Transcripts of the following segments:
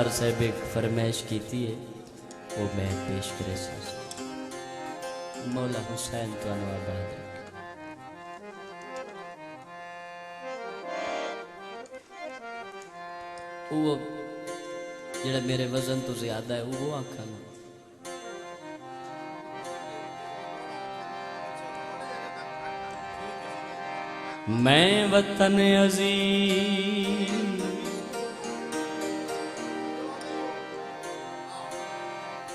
सरदार साहब एक फरमाइश की थी है वो मैं पेश करे मौला हुसैन तो आबाद वो जेड़ा मेरे वजन तो ज्यादा है वो आखा ना मैं वतन अजीज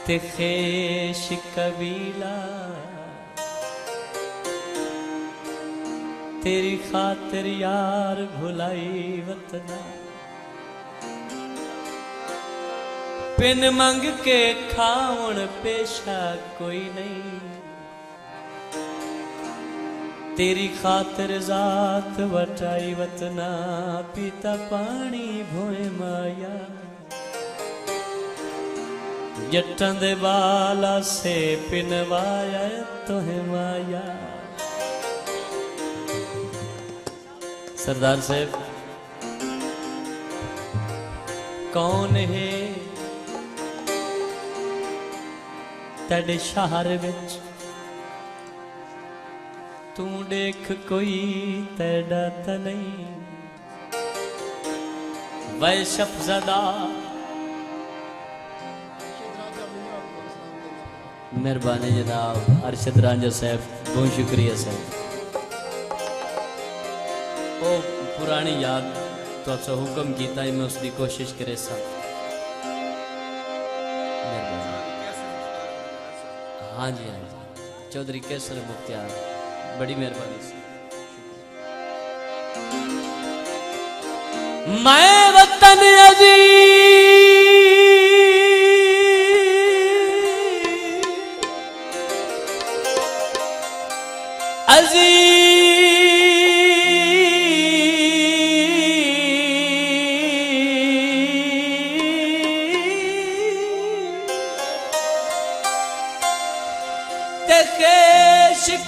ते खेश कबीला तेरी खातिर यार भुलाई वतना पिन मंग के खाउन पेशा कोई नहीं तेरी खातिर जात वटाई वतना पीता पानी भोए माया जट्टां दे बाला से पिनवाया तोहे माया। सरदार साहब कौन है तेरे शहर विच तू देख कोई तेरा तो नहीं वै शफजदा मेहरबानी जनाब अरशद रांझा साहब बहुत शुक्रिया साहब ओ पुरानी याद तो अच्छा हुक्म किया मैं उसकी कोशिश करे सा हाँ जी चौधरी कैसर मुख्तियार बड़ी मेहरबानी से मैं वतन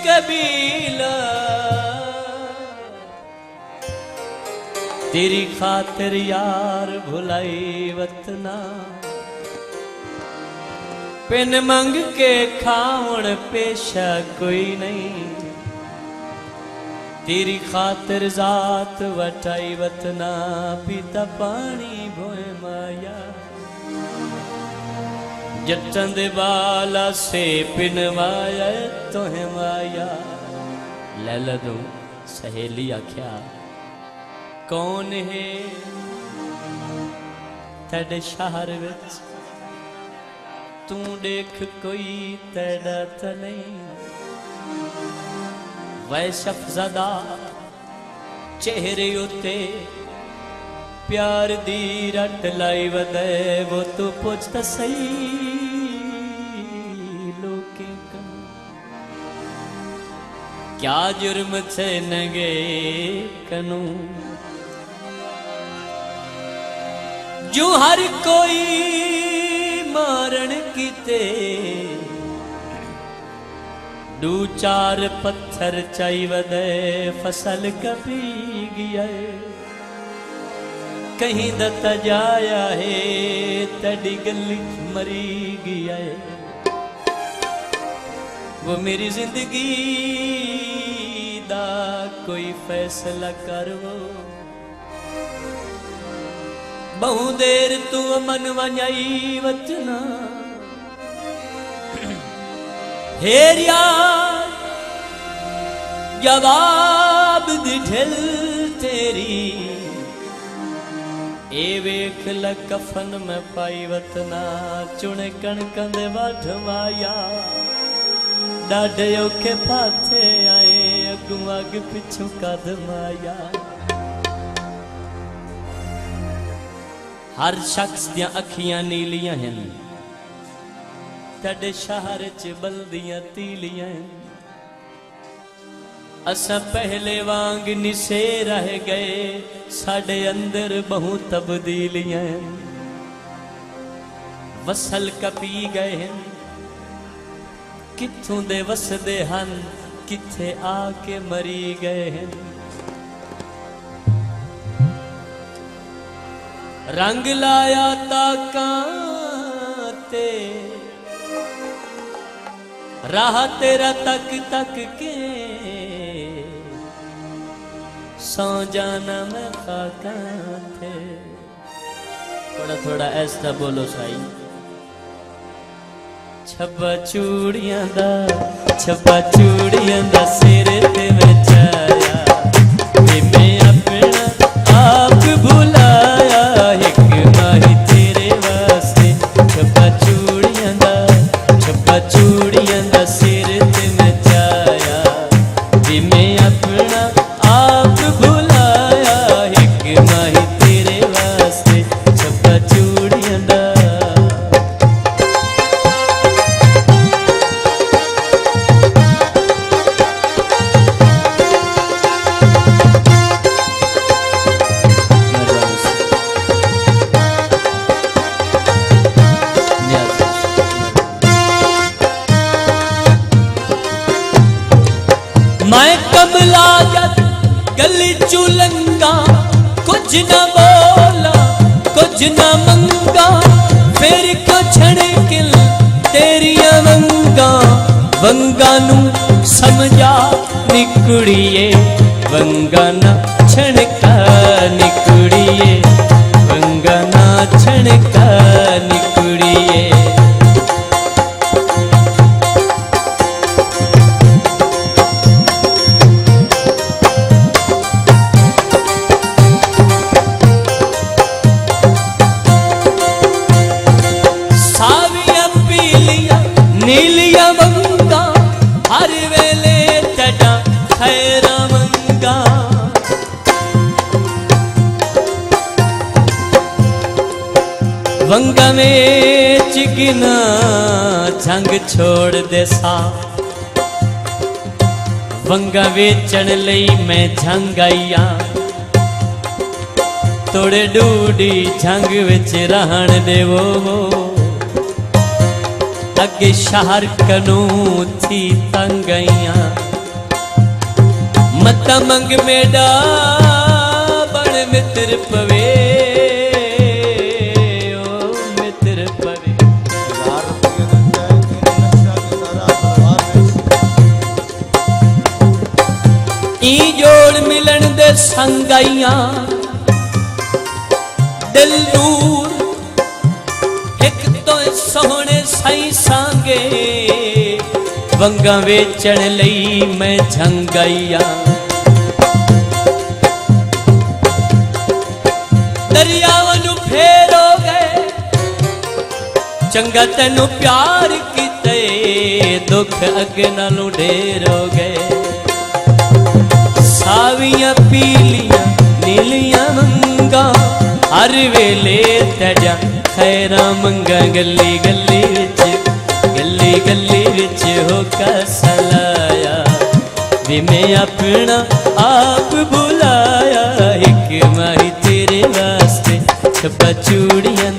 कबीला तेरी खातिर यार भुलाई वतना पिन मंग के खाउन पेशा कोई नहीं तेरी खातिर जात वटाई वतना पीता पानी भोए माया जट्टां दे बाला से पिनवाया तोहे माया लैला दो सहेली आख्या कौन है तेरे शहर विच तू देख कोई तेरा तो नहीं वै शफजदा चेहरे उते प्यार दी रट लाई वदे वो तू पूछता सही लोके का क्या जुर्म थे नगे कनू जो हर कोई मारण कीते दू चार पत्थर चाई वदे फसल कभी गया कहीं दत्ता जाया है तड़ी गली मरी गया है वो मेरी जिंदगी दा कोई फैसला कर वो बहु देर तू मन वंजाई वचना हेरिया जवाब दी ढिल तेरी ए वेख ल कफन में पाई वतना चुने कणकं दे वाढवाया डाढे औखे पाथे आए अगू अग पिछू कदमाया हर शख्स दियां अखियां नीलियां हैं तेरे शहर च बलदियां तीलियां हैं असा पहले वांग निसे रह गए साडे अंदर बहु तब्दीलियां वसल कपी गए हैं किथों दे वसदे हन किथे आके मरी गए हैं रंग लाया ताकां ते राह तेरा तक तक के सौ जाना मैं खाकां थे। थोड़ा थोड़ा ऐसा बोलो साई। छब्बा चूड़ियां दा सिर ते मैं चाया वे मैं अपना आप भुलाया एक माही तेरे वास्ते। छब्बा चूड़ियां दा सिर ते मैं चाया वे मैं अपना आप भुलाया एक माही तेरे वास्ते। छब्बा चूड़ियां दा मैं कमला जद गली चुलंगा कुछ न बोला कुछ न मंगा फिर क्यों छड़किल तेरिया वंगा नू समझा निकुड़िए वंगा ना छड़का निकुड़िए वंगा ना छड़का निकुड़िए। नीलिया वंगा हर वेले तड़ा खैरा मंगा वंगा में चिकना झंग छोड़ दे सा वंगा वेचण लई मैं झंग आईया तोड़े डूडी झंग विच रहण देवो अगे शहर कनू थी तंगैया मत मंग मेडा बण मित्र पवे ओ मित्र पवे। ई जोड़ मिलन दे संगैया दिल दूर एक तो सोहने साई सांगे वंगा वेचण लई मैं झंगाइया दरियावां नू फेरो गए चंगा तेनू प्यार कीते दुख अगे नालों ढेर हो गए। सावियां पीलियां नीलियां वंगा हर वेले तेजा खैरा मंगा गली गली विच हो कसलाया वे मैं अपना आप भुलाया एक माही तेरे वास्ते। छब्बा चूड़ियां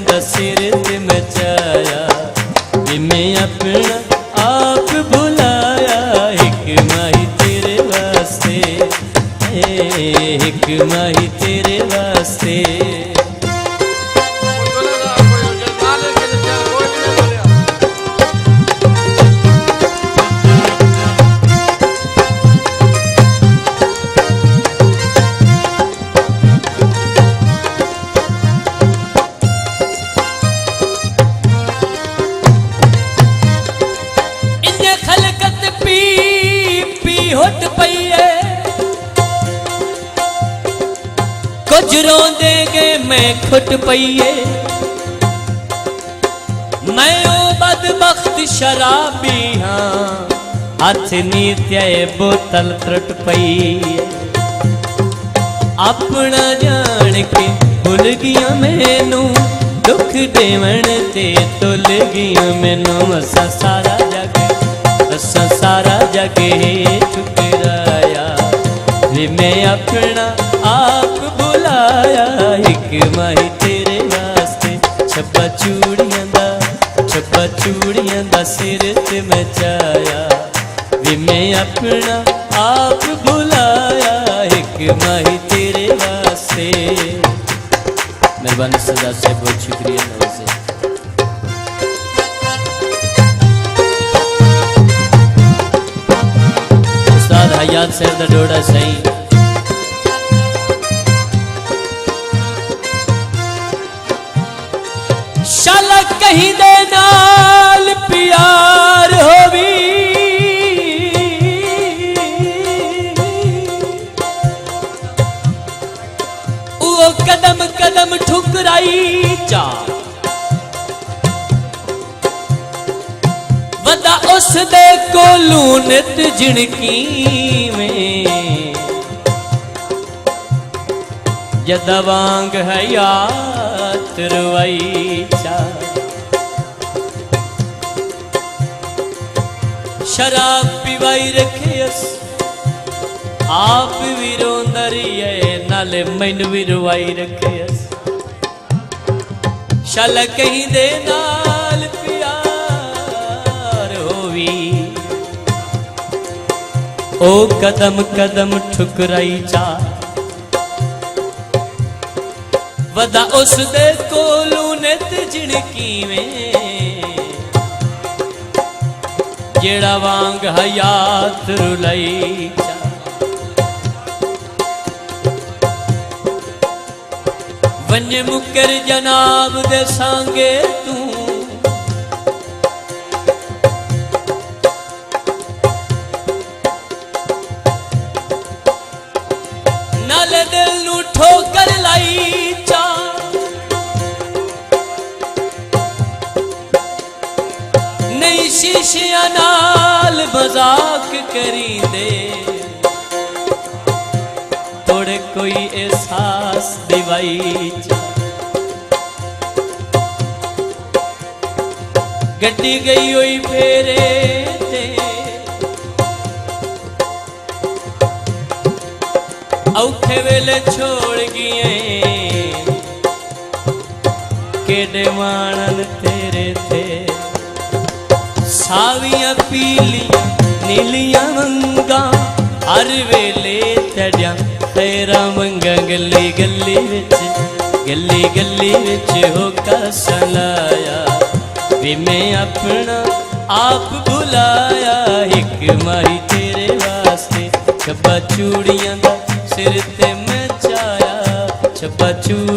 दा सिर ते मैं चाया वे मैं अपना आप भुलाया एक माही तेरे वास्ते एक माही तेरे वास्ते। होट पईए कुछ रोंदे गए मैं खुट पईए मैं ओ बदबख्त शराबी हाँ हाथ नीत्या बोतल त्रुट पईए अपना जान के भुल गया मैनू दुख देवण ते तुल गया मैनू असा सारा जग ठुकराया वे मैं अपना आप बुलाया एक माही तेरे वास्ते। छब्बा चूड़ियां दा सिर ते मैं चाया वे मैं अपना आप बुलाया एक माही तेरे वास्ते। ते। मेहरबानी सदा से बहुत शुक्रिया नवाज़े। उस्ताद हयात साहब दा डोड़ा सही। शाला कहीं दे नाल प्यार होवी, वो कदम कदम ठुकराई जा, वदा उस दे कोलू नित जिणकी में, जदा वांग हयात रुवाई चा। शराब पिवाई रखियस आप भी रोंदा रहिए, नाले मैनू भी रुवाई रखियस। शाला कहीं दे नाल प्यार होवी, ओ कदम कदम ठुकराई चा, वदा उस दे कोलू नित जिणकी में, जेड़ा वांग हयात रुलाई चा। वंज मुकर जनाब दे सांगे तू, नाले दिल नू ठोकर लाई चा। नहीं शीशिया नाल मजाक करी दे, थोड़े कोई एहसास दिवाई चा। गड्डी गई हुई फेरे ते, औखे वेले छोड़ गिए, केडे वाणन तेरे थे। सावियां पीलियां नीलियां मंगा, हर वेले तेरियां खैरा मंगा। गली गली विच गली गली विच होका सलाया, वे मैं अपना आप बुलाया। एक माही तेरे वास्ते छब्बा चूड़ियां दा सिर ते मैं चाया, छब्बा चूड़ियां